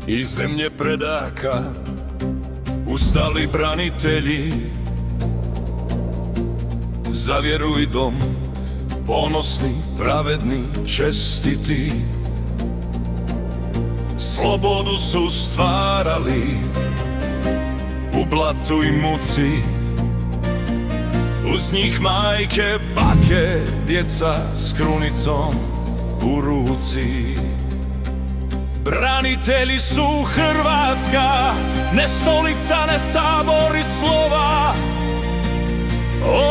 Iz zemlje predaka ustali branitelji, za vjeru i dom, ponosni, pravedni, čestiti. Slobodu su stvarali u blatu i muci, uz njih majke, bake, djeca s krunicom u ruci. Branitelji su Hrvatska, ne stolica, ne sabor i slova.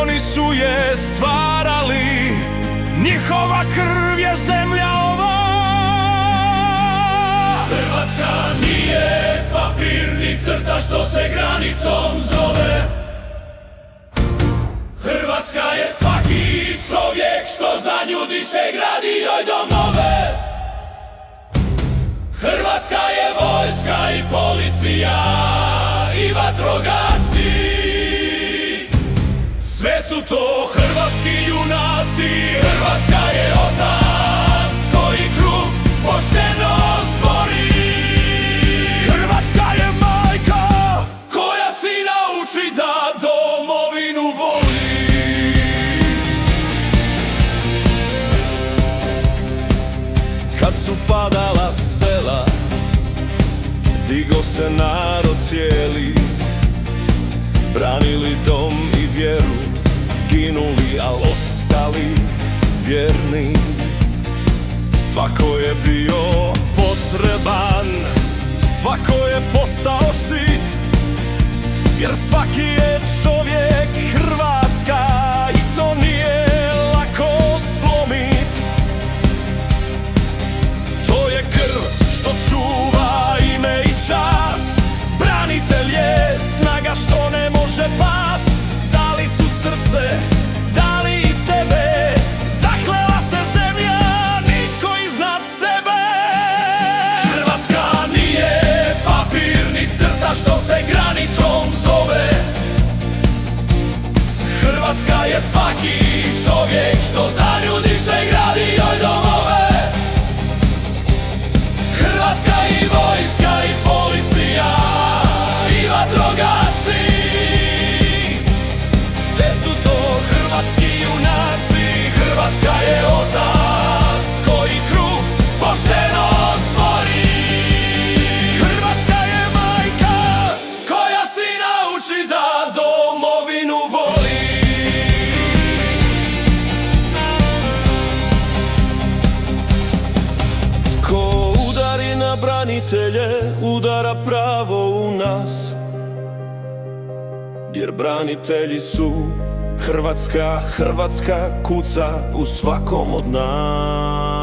Oni su je stvarali, njihova krv je zemlja ova. Hrvatska nije papir ni crta što se granicom zove. Hrvatska je svaki čovjek što za nju diše, gradi joj domove. Hrvatska je vojska i policija i vatrogasci. Sve su to hrvatski junaci. Hrvatska je otac koji kruh pošteno stvori. Hrvatska je majka koja sina uči da domovinu voli. Kad su padala sela, digo se narod cijeli. Branili dom i vjeru, ginuli, al ostali vjerni. Svako je bio potreban, svako je postao štit, jer svaki je čovjek Hrvatska i to nije lako slomit. To je krv što čuva ime i čast. Branitelj je snaga što ne može past. Dali su srce, dali i sebe, zaklela se zemlja, nitko iznad tebe. Hrvatska nije papir ni crta što se granicom zove. Hrvatska je svaki čovjek što za nju diše, gradi joj domove. Hrvatska i vojska i policija i vatrogasci. Sve su to hrvatski junaci. Hrvatska je otac koji kruh pošteno stvori. Hrvatska je majka koja sina uči da domovinu voli. Ko udari na branitelje, udara pravo u nas, jer branitelji su Hrvatska, Hrvatska kuca u svakom od nas.